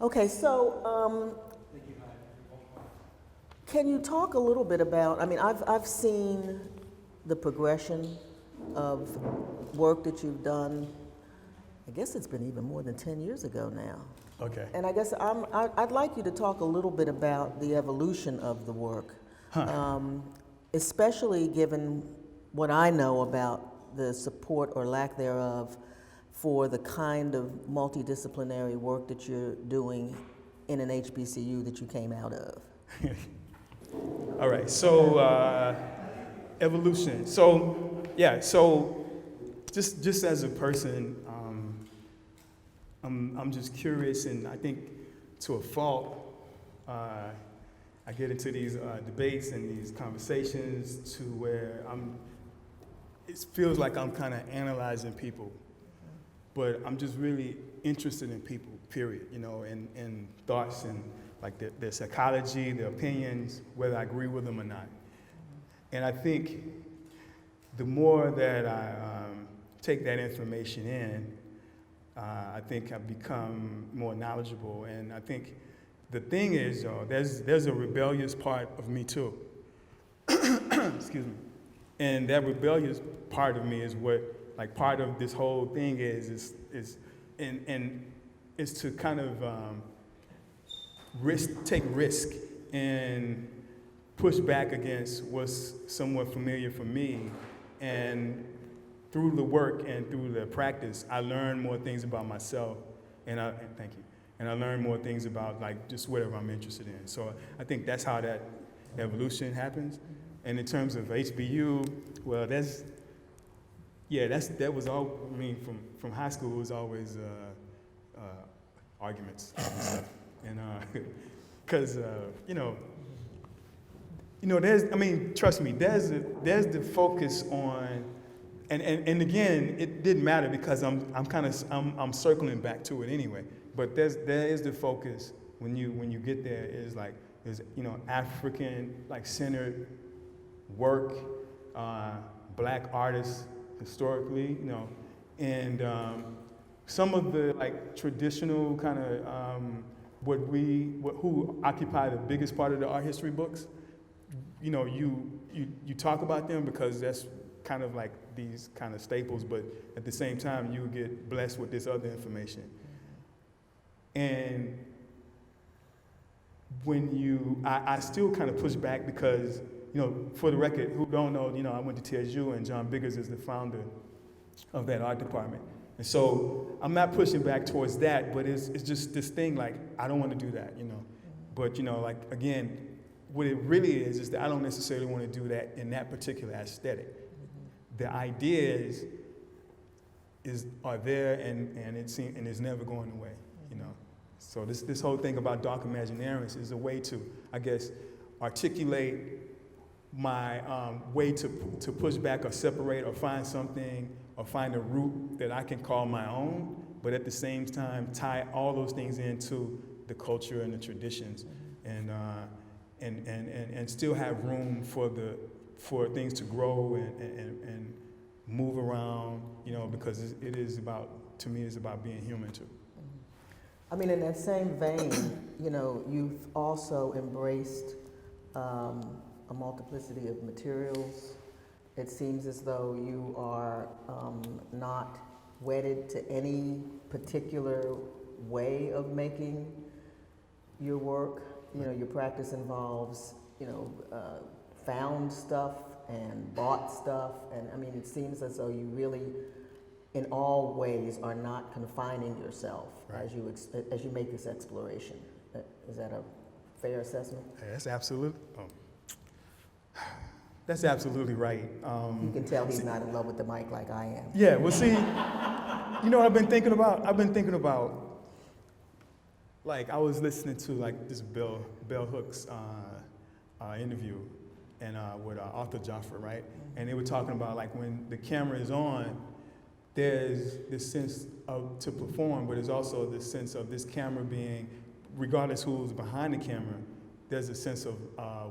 Okay, so can you talk a little bit about, I mean, I've seen the progression of work that you've done. I guess it's been even more than 10 years ago now. Okay. And I guess I'd like you to talk a little bit about the evolution of the work, especially given what I know about the support or lack thereof for the kind of multidisciplinary work that you're doing in an HBCU that you came out of. All right, so evolution. So yeah, so just as a person, I'm just curious, and I think to a fault, I get into these debates and these conversations to where it feels like I'm kind of analyzing people, but I'm just really interested in people, period, you know, and thoughts and like their psychology, their opinions, whether I agree with them or not. And I think the more that I take that information in, I think I've become more knowledgeable. And I think the thing is, there's a rebellious part of me too. Excuse me. And that rebellious part of me is what, like, part of this whole thing is to kind of take risk and push back against what's somewhat familiar for me. And through the work and through the practice, I learn more things about myself, and thank you. And I learn more things about, like, just whatever I'm interested in. So I think that's how that evolution happens. And in terms of HBU, well, that was all. I mean, from high school, it was always arguments and stuff, and because trust me, there's the focus on. And again, it didn't matter because I'm circling back to it anyway. But there is the focus when you get there is like there's African like centered work, black artists historically, and some of the like traditional kind of who occupy the biggest part of the art history books. You talk about them because that's kind of like these kind of staples, but at the same time, you get blessed with this other information. And when I still kind of push back because, for the record, who don't know, I went to TSU and John Biggers is the founder of that art department. And so I'm not pushing back towards that, but it's just this thing like, I don't want to do that, But, like, again, what it really is that I don't necessarily want to do that in that particular aesthetic. The ideas are there and it's never going away, So this whole thing about dark Imaginarence is a way to, I guess, articulate my way to push back or separate or find something or find a root that I can call my own, but at the same time tie all those things into the culture and the traditions, and still have room for things to grow and move around, because it is about, to me, it's about being human too. I mean, in that same vein, you've also embraced a multiplicity of materials. It seems as though you are not wedded to any particular way of making your work. Your practice involves, found stuff and bought stuff, and I mean, it seems as though you really, in all ways, are not confining yourself right. as you make this exploration. Is that a fair assessment? That's absolutely. That's absolutely right. You can tell he's not in love with the mic like I am. Yeah. Well, see, you know what I've been thinking about? I've been thinking about. Like, I was listening to, like, this Bell Hooks interview and with Arthur Jaffra, right? And they were talking about, like, when the camera is on, there's this sense of to perform, but there's also this sense of this camera being, regardless who's behind the camera, there's a sense of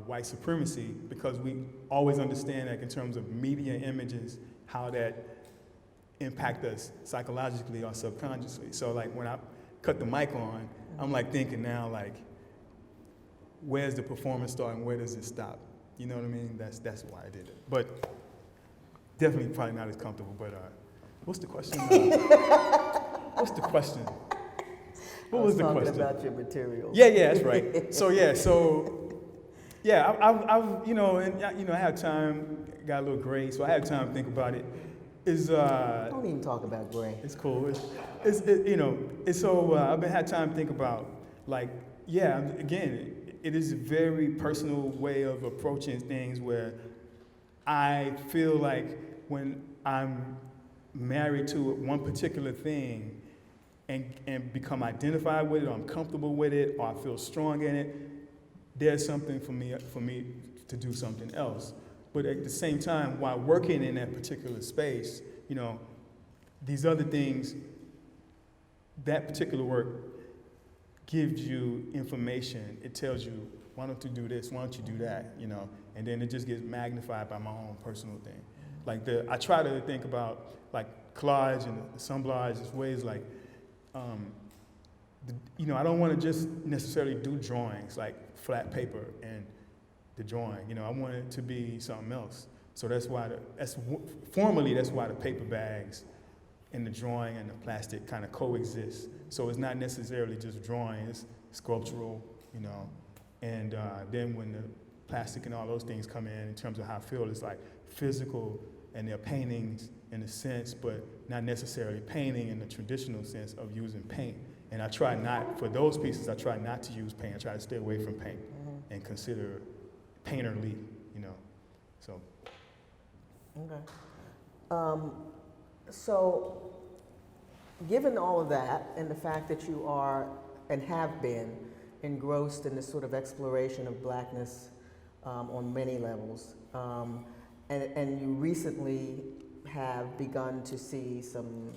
white supremacy, because we always understand, like, in terms of media images, how that impact us psychologically or subconsciously. So, like, when I cut the mic on, I'm like thinking now, like, where's the performance start and where does it stop? You know what I mean? That's why I did it. But definitely probably not as comfortable. But what's the question? What's the question? What was the question? I was talking about your material. Yeah, that's right. I've I had time, got a little gray, so I had time to think about it. Don't even talk about gray. It's cool. I've been had time to think about, like, again, it is a very personal way of approaching things where I feel like when I'm married to one particular thing and become identified with it, or I'm comfortable with it, or I feel strong in it, there's something for me to do something else. But at the same time, while working in that particular space, these other things, that particular work gives you information. It tells you, why don't you do this? Why don't you do that? And then it just gets magnified by my own personal thing. Like I try to think about like collage and assemblage as ways like, I don't want to just necessarily do drawings like flat paper and the drawing. I want it to be something else. So that's why formally that's why the paper bags and the drawing and the plastic kind of coexist. So it's not necessarily just drawing, it's sculptural, and then when the plastic and all those things come in terms of how I feel, it's like physical, and they're paintings in a sense, but not necessarily painting in the traditional sense of using paint. And for those pieces, I try not to use paint. I try to stay away from paint and consider painterly, so. Okay. So, given all of that and the fact that you are and have been engrossed in this sort of exploration of blackness on many levels, and you recently have begun to see some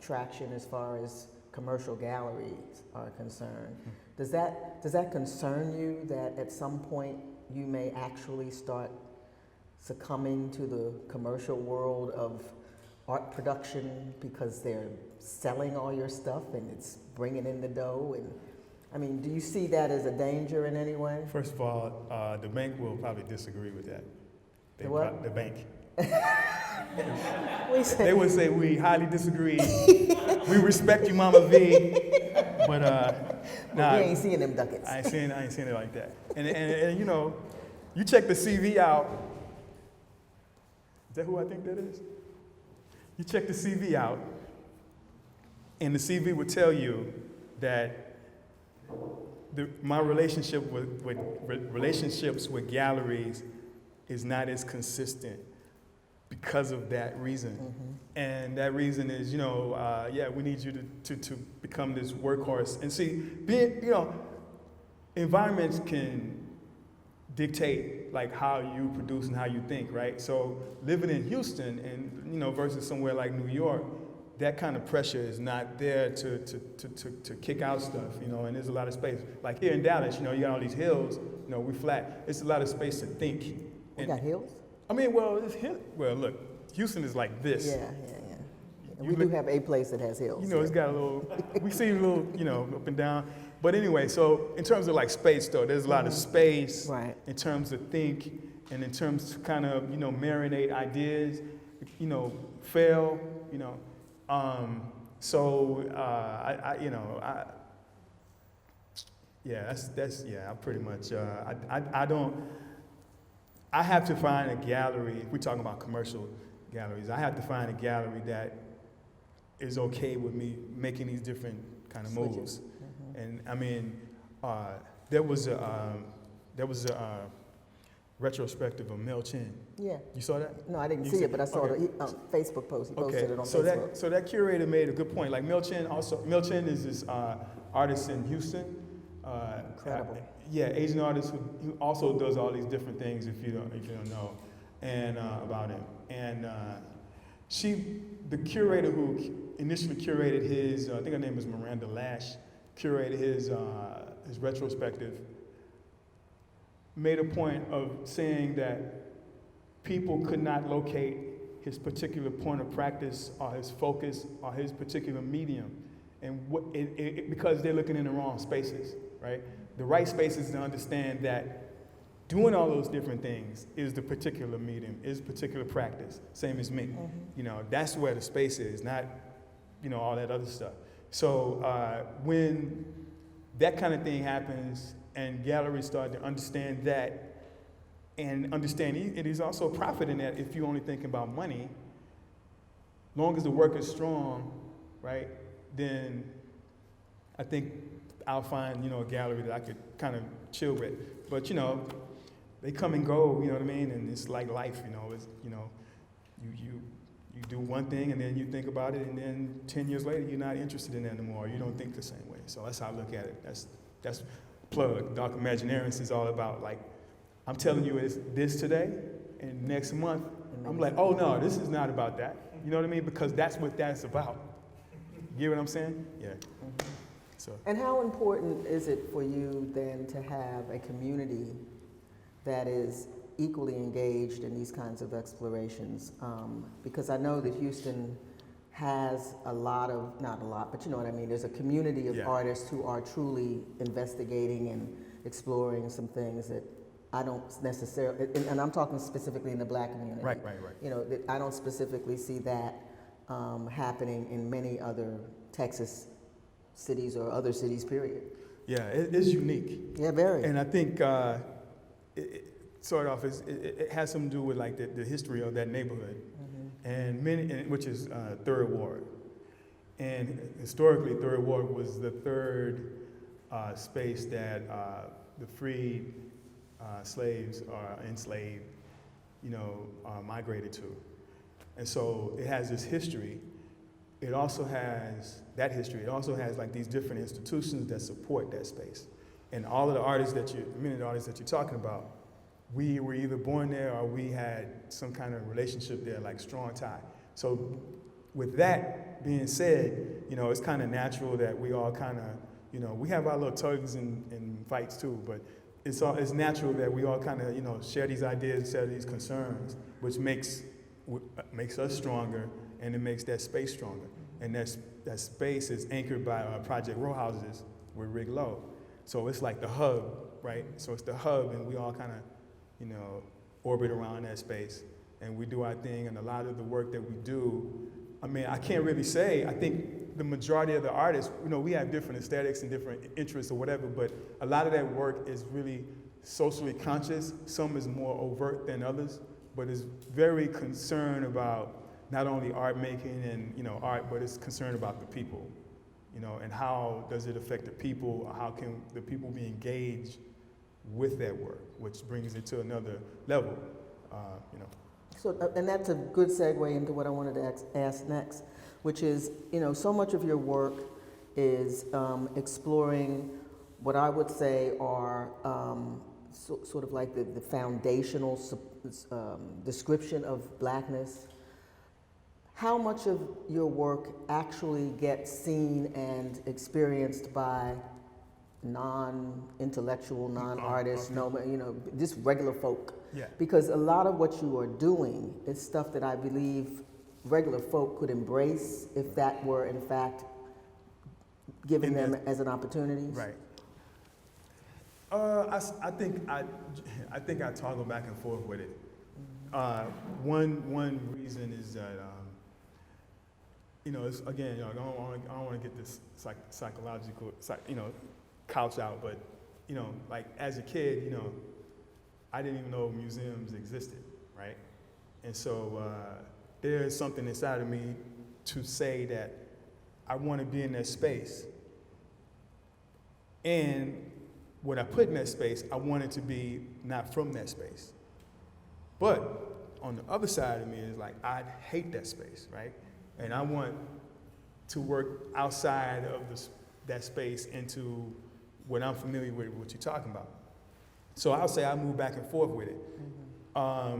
traction as far as commercial galleries are concerned. Does that concern you that at some point you may actually start succumbing to the commercial world of art production because they're selling all your stuff and it's bringing in the dough? And do you see that as a danger in any way? First of all, the bank will probably disagree with that. The bank. They would say we highly disagree. We respect you, Mama V, but nah, we ain't seeing them ducats. I ain't seeing it like that. And you check the CV out. Is that who I think that is? You check the CV out, and the CV would tell you that my relationship with relationships with galleries is not as consistent because of that reason. And that reason is, we need you to become this workhorse. And see, environments can dictate like how you produce and how you think, right? So living in Houston and versus somewhere like New York, that kind of pressure is not there to kick out stuff, and there's a lot of space. Like here in Dallas, you got all these hills, we're flat. It's a lot of space to think. We got hills? Look, Houston is like this. Yeah. We do have a place that has hills. It's got a little, we see a little, up and down. But anyway, so in terms of like space though, there's a lot of space right. in terms of think and in terms to kind of, marinate ideas, fail, I pretty much, I have to find a gallery, if we're talking about commercial galleries, I have to find a gallery that is okay with me making these different kind of moves. And there was a retrospective of Mel Chin. Yeah. You saw that? No, I didn't see it, but I saw the Facebook post. He posted it on Facebook. So that curator made a good point. Like Mel Chin is this artist in Houston. Incredible. Asian artist who also does all these different things if you don't know, and about him. And the curator who initially curated his, I think her name is Miranda Lash, curated his retrospective, made a point of saying that people could not locate his particular point of practice or his focus or his particular medium And because they're looking in the wrong spaces, right? The right spaces to understand that doing all those different things is the particular medium, is particular practice, same as me. Mm-hmm. You know, that's where the space is, not, you know, all that other stuff. So when that kind of thing happens and galleries start to understand that, and understand it is also profit in that if you're only thinking about money, long as the work is strong, right, then I think I'll find, you know, a gallery that I could kind of chill with. But, you know, they come and go, you know what I mean? And it's like life, you know, it's, you know, you do one thing and then you think about it and then 10 years later you're not interested in that anymore. You don't think the same way. So that's how I look at it. That's plug. Dark Imaginarence is all about, like, I'm telling you it's this today, and next month I'm like, oh no, this is not about that. You know what I mean? Because that's what that's about. You get what I'm saying? Yeah. Mm-hmm. So. And how important is it for you then to have a community that is equally engaged in these kinds of explorations? Because I know that Houston has a lot of, not a lot, but you know what I mean, there's a community of artists who are truly investigating and exploring some things that I don't necessarily, and I'm talking specifically in the Black community. Right. You know, I don't specifically see that happening in many other Texas cities or other cities, period. Yeah, it's unique. Yeah, very. And I think it has something to do with like the history of that neighborhood, and which is Third Ward. And historically, Third Ward was the third space that the freed slaves or enslaved, you know, migrated to. And so it has this history. It also has that history. It also has like these different institutions that support that space. And all of the artists many of the artists that you're talking about, we were either born there or we had some kind of relationship there, like strong tie. So with that being said, you know, it's kind of natural that we all kind of, you know, we have our little tugs and fights too, but it's natural that we all kind of, you know, share these ideas, share these concerns, which makes us stronger, and it makes that space stronger. And that space is anchored by Project Row Houses with Rick Lowe. So it's like the hub, right? So it's the hub, and we all kind of, you know, orbit around that space, and we do our thing. And a lot of the work that we do, I mean, I can't really say, I think the majority of the artists, you know, we have different aesthetics and different interests or whatever, but a lot of that work is really socially conscious. Some is more overt than others, but is very concerned about not only art making and, you know, art, but it's concerned about the people, you know, and how does it affect the people, or how can the people be engaged with that work, which brings it to another level, you know. So, and that's a good segue into what I wanted to ask next, which is, you know, so much of your work is exploring what I would say are sort of like the foundational description of Blackness. How much of your work actually gets seen and experienced by non-intellectual, non-artists, you know, just regular folk? Yeah. Because a lot of what you are doing is stuff that I believe regular folk could embrace if that were in fact given them as an opportunity. Right. I think I toggle back and forth with it. One reason is that you know, it's, again, you know, I don't want to get this psychological, you know, couch out, but you know, like as a kid, you know, I didn't even know museums existed, right? And so there is something inside of me to say that I want to be in that space. And what I put in that space, I want it to be not from that space. But on the other side of me is like, I hate that space, right? And I want to work outside of that space into what I'm familiar with, what you're talking about. So I'll say I move back and forth with it. I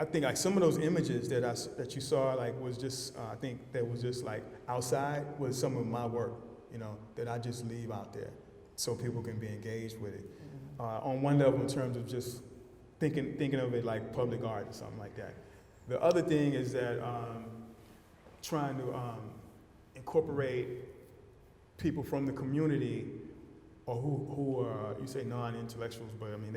think like some of those images that you saw, like was just I think that was just like outside was some of my work, you know, that I just leave out there so people can be engaged with it. On one level, in terms of just thinking of it like public art or something like that. The other thing is that trying to incorporate people from the community, or who are, you say non-intellectuals, but I mean,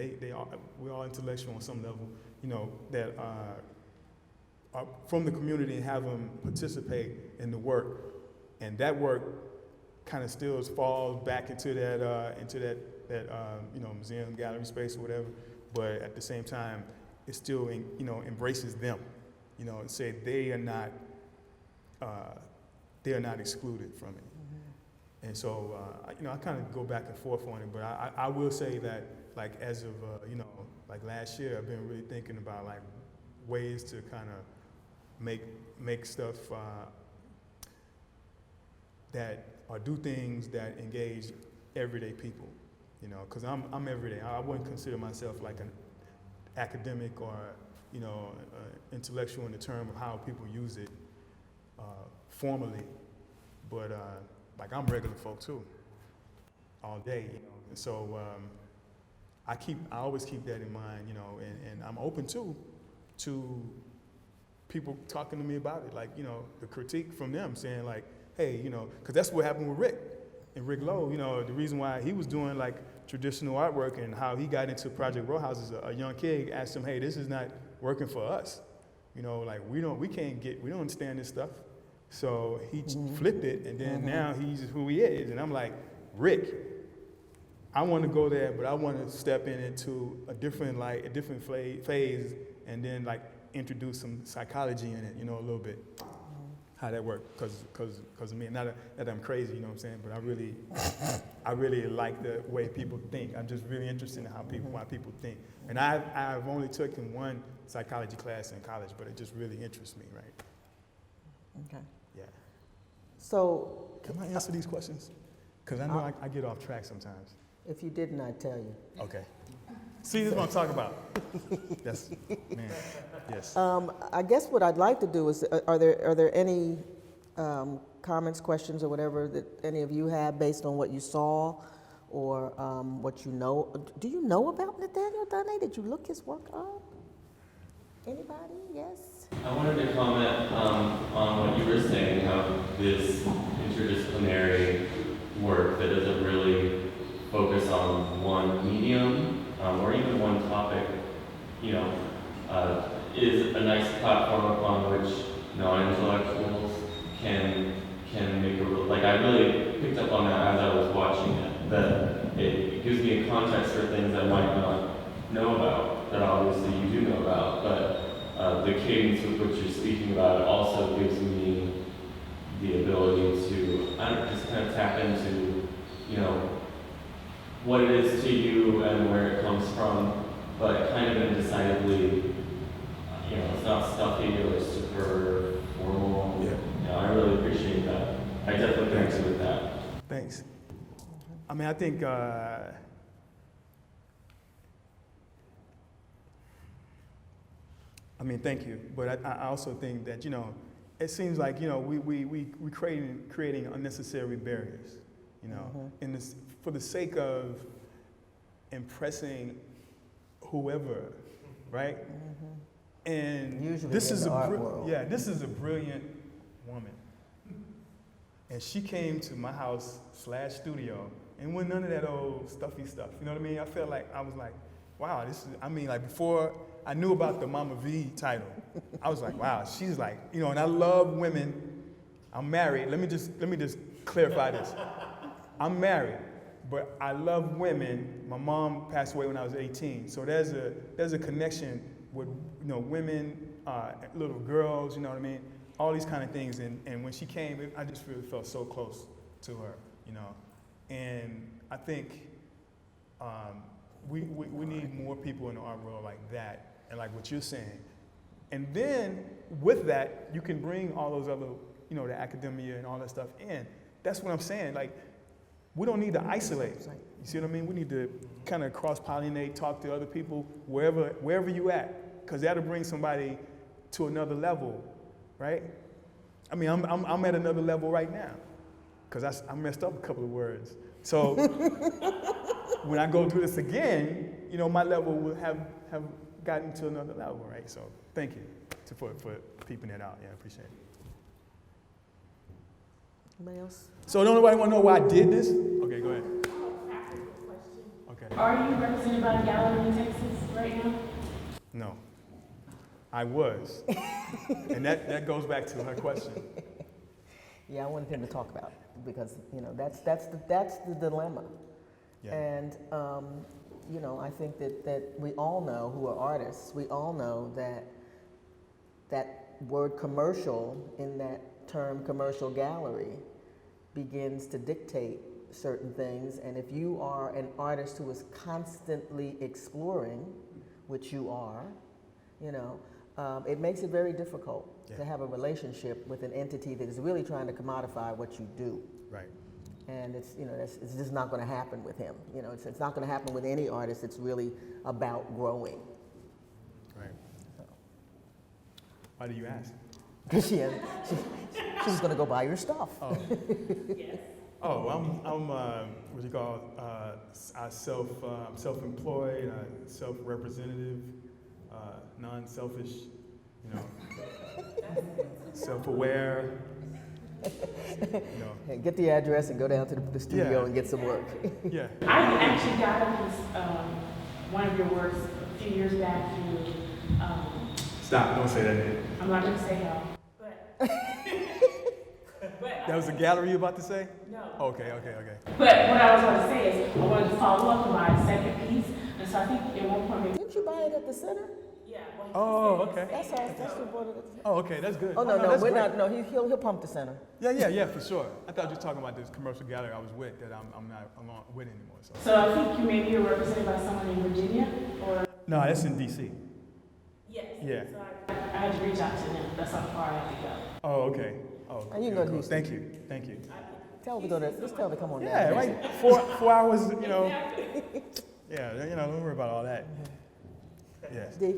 we're all intellectual on some level, you know, that are from the community, and have them participate in the work. And that work kind of still falls back into that you know, museum, gallery space or whatever, but at the same time, it still, you know, embraces them, you know, and say they are not excluded from it. And so, you know, I kind of go back and forth on it, but I will say that, like, as of, you know, like last year, I've been really thinking about, like, ways to kind of make stuff that, or do things that engage everyday people, you know, because I'm everyday. I wouldn't consider myself like an academic or, you know, intellectual in the term of how people use it formally, but like, I'm regular folk too, all day, you know. And so I always keep that in mind, you know, and I'm open to people talking to me about it, like, you know, the critique from them saying, like, hey, you know, because that's what happened with Rick and Rick Lowe. You know, the reason why he was doing like traditional artwork and how he got into Project Row House is a young kid asked him, hey, this is not working for us. You know, like, we don't understand this stuff. So he flipped it, and then now he's who he is. And I'm like, Rick, I want to go there, but I want to step into a different light, a different phase, and then like introduce some psychology in it, you know, a little bit. How that works, because of me, not that I'm crazy, you know what I'm saying, but I really like the way people think. I'm just really interested in why people think. And I've only taken one psychology class in college, but it just really interests me, right? Okay. Yeah. So, can I answer these questions? Because I know I get off track sometimes. if you didn't, I'd tell you. Okay. See, this is what I'm talking about. Yes, man. Yes. I guess what I'd like to do is, are there any comments, questions, or whatever that any of you have based on what you saw or what you know? Do you know about Nathaniel Donnett? Did you look his work up? Anybody? Yes? I wanted to comment on what you were saying, how this interdisciplinary work that doesn't really focus on one medium or even one topic, you know, is a nice platform upon which non-intellectuals can make like, I really picked up on that as I was watching it, that it gives me a context for things I might not know about, that obviously you do know about, but the cadence with which you're speaking about it also gives me the ability to, I don't know, just kind of tap into, you know, what it is to you and where it comes from, but kind of indecidedly, you know, it's not stuffy or super formal. Yeah. You know, I really appreciate that. I definitely connect with that. Thanks. I mean, I think thank you. But I also think that, you know, it seems like, you know, we creating unnecessary barriers, you know, in this, for the sake of impressing whoever, right? And Usually this in is the art world. this is a brilliant woman. And she came to my house / studio and with none of that old stuffy stuff. You know what I mean? I felt like, I was like, wow, this is, I mean, like, before I knew about the Mama V title, I was like, wow, she's like, you know, and I love women. I'm married. Let me just clarify this. I'm married, but I love women. My mom passed away when I was 18, so there's a connection with, you know, women, little girls, you know what I mean? All these kind of things, and when she came, I just really felt so close to her, you know? And I think we need more people in the art world like that, and like what you're saying. And then with that, you can bring all those other, you know, the academia and all that stuff in. That's what I'm saying. Like, we don't need to isolate. You see what I mean? We need to kind of cross-pollinate, talk to other people wherever you at, because that'll bring somebody to another level, right? I mean, I'm at another level right now, because I messed up a couple of words. So when I go do this again, you know, my level will have gotten to another level, right? So thank you for peeping that out. Yeah, I appreciate it. Anybody else? So don't nobody want to know why I did this? Okay, go ahead. Okay. Are you represented by a gallery in Texas right now? No. I was. And that goes back to her question. Yeah, I wanted him to talk about it because, you know, that's the dilemma. Yeah. And, you know, I think that we all know who are artists, we all know that word commercial in that term commercial gallery begins to dictate certain things. And if you are an artist who is constantly exploring, which you are, you know, it makes it very difficult to have a relationship with an entity that is really trying to commodify what you do. Right. And it's, you know, it's just not going to happen with him. You know, it's not going to happen with any artist. It's really about growing. Right. Why do you ask? Because she's going to go buy your stuff. Oh. Yes. Oh, I'm what you call self-employed, self-representative, non-selfish, you know, self-aware. You know. Hey, get the address and go down to the studio and get some work. Yeah. I actually got this, one of your works a few years back through, Stop, don't say that name. I'm not going to say how, but That was the gallery you about to say? no. Okay. But what I was going to say is I wanted to follow up on my second piece, and so I think at one point maybe, Didn't you buy it at the center? yeah. Well, Oh, okay. That's what bought it at the center. Oh, okay, that's good. Oh, no, that's we're great. not. No, he'll pump the center. Yeah, for sure. I thought you were talking about this commercial gallery I was with that I'm not with anymore. So. So I think maybe you're represented by someone in Virginia, or? No, that's in D.C. Yes. Yeah. So I had to reach out to them. That's how far I had to go. Oh, okay. Oh, And you can go to Houston. Thank you. Tell her to go there. Just tell her to come on down. Yeah, right. 4 hours, you know. Yeah, you know, don't worry about all that. Yeah. D?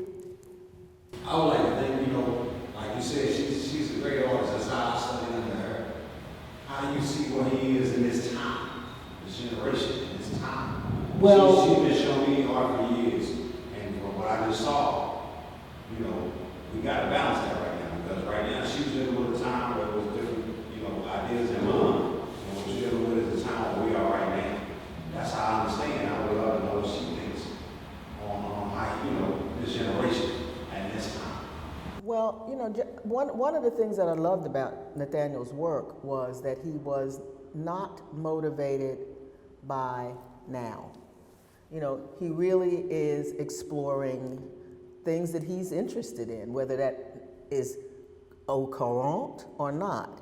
I would like to think, you know, like you said, she's a great artist. That's how I studied under her. How do you see where he is in this time, this generation, this time? Well- She's been showing me art for years, and from what I just saw, you know, we got to balance that right now, because right now she's dealing with a time where it was different, you know, ideas in mind, and what she's dealing with is the time where we are right now. That's how I understand. I would love to know what she thinks on how, you know, this generation and this time. Well, you know, one of the things that I loved about Nathaniel's work was that he was not motivated by now. You know, he really is exploring things that he's interested in, whether that is au courant or not.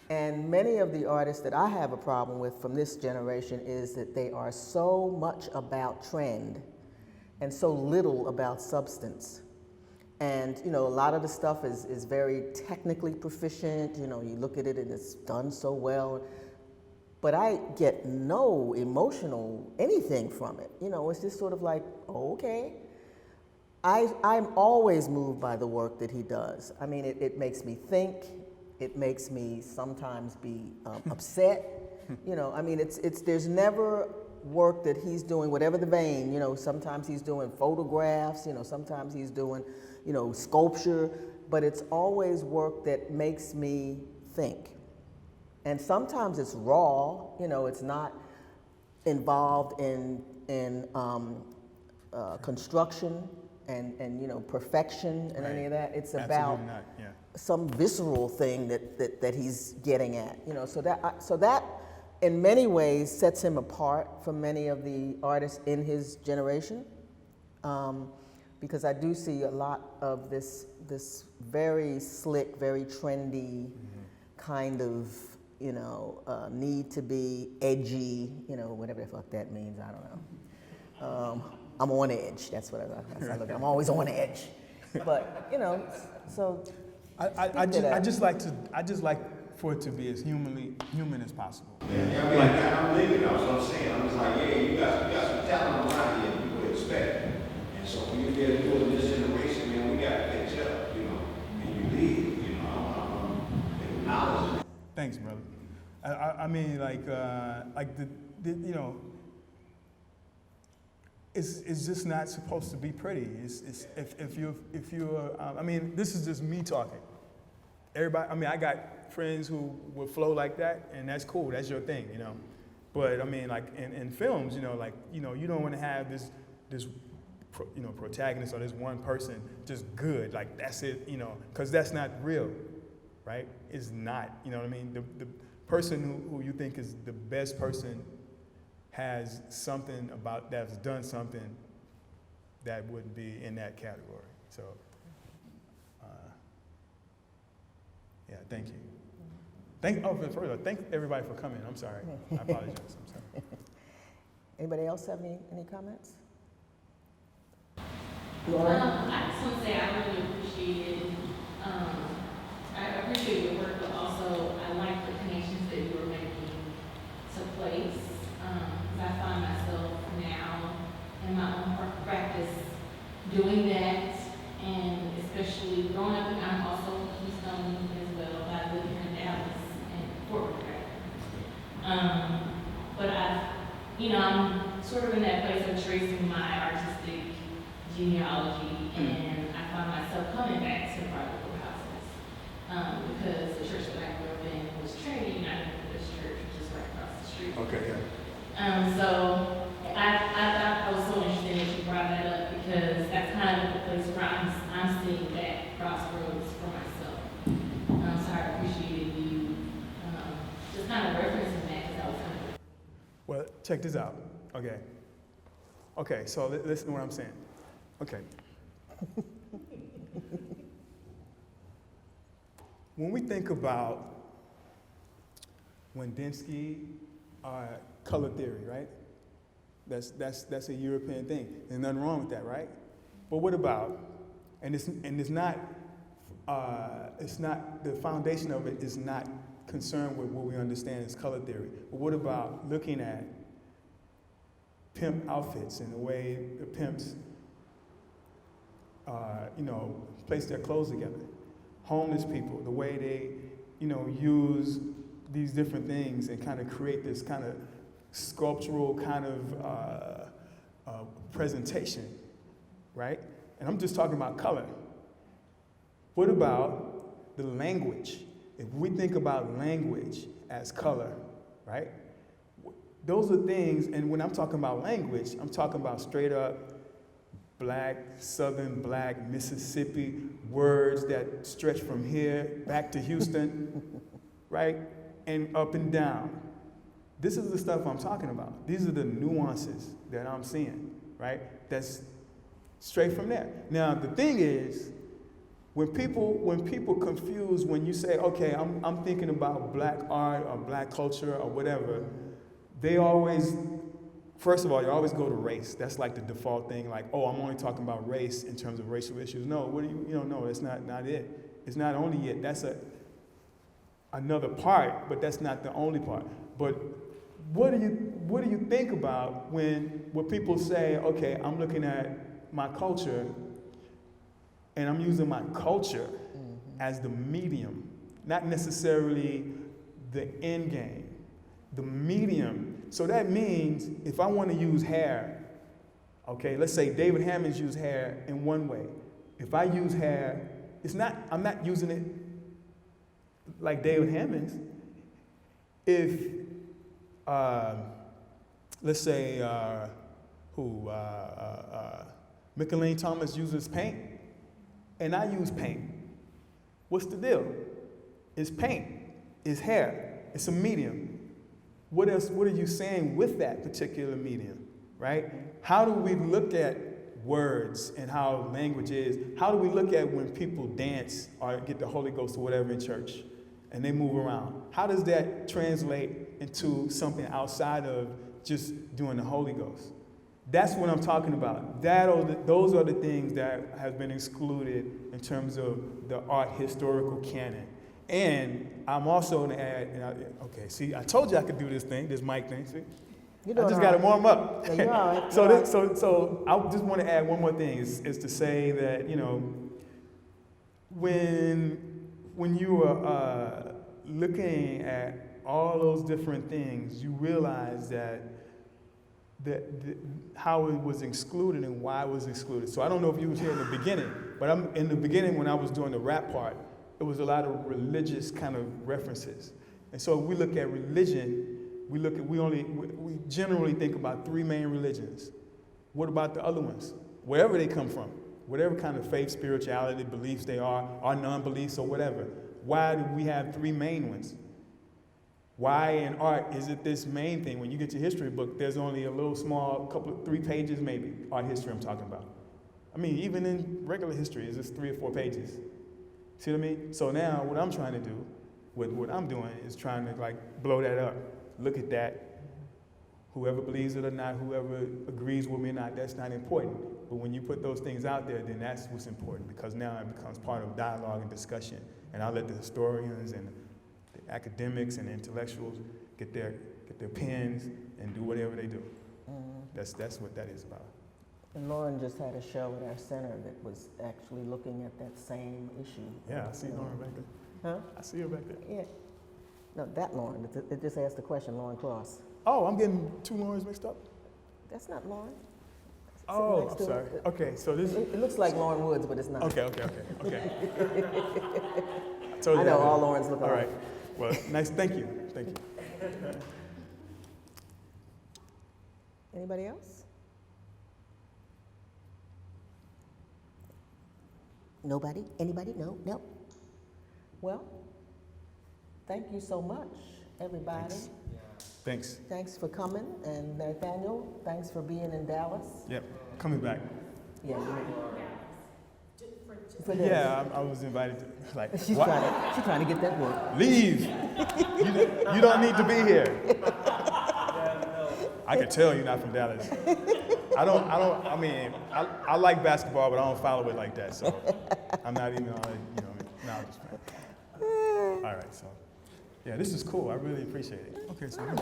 And many of the artists that I have a problem with from this generation is that they are so much about trend and so little about substance. And, you know, a lot of the stuff is very technically proficient. You know, you look at it and it's done so well. But I get no emotional anything from it. You know, it's just sort of like, oh, okay. I'm always moved by the work that he does. I mean, it makes me think. It makes me sometimes be upset. You know, I mean, there's never work that he's doing, whatever the vein, you know, sometimes he's doing photographs, you know, sometimes he's doing, you know, sculpture, but it's always work that makes me think. And sometimes it's raw, you know, it's not involved in construction and you know, perfection and any of that. It's about some visceral thing that he's getting at, you know. So that in many ways sets him apart from many of the artists in his generation, because I do see a lot of this very slick, very trendy kind of, you know, need to be edgy, you know, whatever the fuck that means, I don't know. I'm on edge. That's what I look at. I'm always on edge. But you know, so I just like for it to be as human as possible. Yeah, I mean, I'm living, that's what I'm saying. I'm just like, yeah, you got some talent around here you would expect. And so when you get to do it in this generation, man, we got to catch up, you know, and you lead, you know, I'm acknowledging it. Thanks, brother. I mean, like the you know, it's just not supposed to be pretty. It's if you're I mean, this is just me talking. everybody, I mean, I got friends who will flow like that, and that's cool, that's your thing, you know. But I mean, like in films, you know, like, you know, you don't want to have this protagonist or this one person just good, like that's it, you know, because that's not real, right? It's not, you know what I mean? The person who you think is the best person has something about, that's done something that wouldn't be in that category. So, yeah, thank you. Thank everybody for coming. I'm sorry. I apologize. I'm sorry. Anybody else have any comments? I just want to say I really appreciated, I appreciate your work, but also I like the connections that you were making to place. I find myself now in my own practice doing that, and especially growing up, I'm also Keystone as well. I live here in Dallas and Fort Worth. But I'm sort of in that place of tracing my artistic genealogy, and I find myself coming back to the private courthouses because the church that I grew up in was Trinity United Methodist Church, which is right across the street. Okay, yeah. So I thought I was so interested that you brought that up because that's kind of the place where I'm seeing that crossroads for myself. So I appreciated you just kind of referencing that because I was kind of. Well, check this out. Okay, so listen to what I'm saying. Okay. When we think about Wendinsky, color theory, right? That's a European thing. There's nothing wrong with that, right? But what about, it's not the foundation of it is not concerned with what we understand as color theory. But what about looking at pimp outfits and the way the pimps, place their clothes together? Homeless people, the way they, use these different things and kind of create this kind of sculptural kind of presentation, right? And I'm just talking about color. What about the language? If we think about language as color, right? Those are things, and when I'm talking about language, I'm talking about straight up Black, Southern Black, Mississippi words that stretch from here back to Houston, right? And up and down. This is the stuff I'm talking about. These are the nuances that I'm seeing, right? That's straight from there. Now, the thing is, when people confuse, when you say, okay, I'm thinking about Black art or Black culture or whatever, they always, first of all, you always go to race. That's like the default thing, like, oh, I'm only talking about race in terms of racial issues. No, no, that's not it. It's not only it. That's another part, but that's not the only part. But what do you think about when people say, okay, I'm looking at my culture and I'm using my culture as the medium, not necessarily the end game, the medium. So that means if I want to use hair, okay, let's say David Hammons used hair in one way. If I use hair, I'm not using it like David Hammons. If, let's say, Micheline Thomas uses paint, and I use paint, what's the deal? It's paint, it's hair, it's a medium. What else, what are you saying with that particular medium, right? How do we look at words and how language is? How do we look at when people dance or get the Holy Ghost or whatever in church and they move around? How does that translate into something outside of just doing the Holy Ghost? That's what I'm talking about. Those are the things that have been excluded in terms of the art historical canon. And I'm also going to add, okay, see, I told you I could do this thing, this mic thing, see? I just got to warm up. Yeah, you're all right. So I just want to add one more thing, is to say that, when you are looking at all those different things, you realize that how it was excluded and why it was excluded. So I don't know if you were here in the beginning, but I'm in the beginning when I was doing the rap part. it was a lot of religious kind of references. And so if we look at religion, we generally think about 3 main religions. What about the other ones? Wherever they come from, whatever kind of faith, spirituality, beliefs they are, or non-beliefs or whatever. Why do we have 3 main ones? Why in art is it this main thing? When you get your history book, there's only a little small, 3 pages maybe, art history I'm talking about. I mean, even in regular history, it's just 3 or 4 pages. See what I mean? So now what I'm trying to do, what I'm doing is trying to like blow that up. Look at that. Whoever believes it or not, whoever agrees with me or not, that's not important. But when you put those things out there, then that's what's important, because now it becomes part of dialogue and discussion. And I'll let the historians and the academics and the intellectuals get their pens and do whatever they do. That's what that is about. And Lauren just had a show at our center that was actually looking at that same issue. Yeah, I see Lauren back there. Huh? I see her back there. Yeah. No, that Lauren. It just asked the question, Lauren Cross. Oh, I'm getting 2 Laurens mixed up? That's not Lauren. Sitting Oh, next I'm to sorry. it. Okay, so this. It looks like Lauren Woods, but it's not. Okay. I told you I know that. all Laurens look All alike. right. Well, nice. Thank you. Anybody else? Nobody? Anybody? No? No? Well, thank you so much, everybody. Thanks. Thanks for coming, and Nathaniel, thanks for being in Dallas. Yep. Coming back. Yeah, for this. Yeah, I was invited to. Like, She's what? trying to get that work. Leave. You don't need to be here. I can tell you're not from Dallas. I mean, I like basketball, but I don't follow it like that, so I'm not even on it, no, I'm just playing. All right, so, yeah, this is cool. I really appreciate it. Okay, so, I'm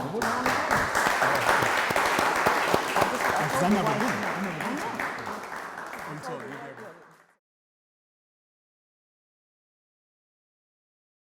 not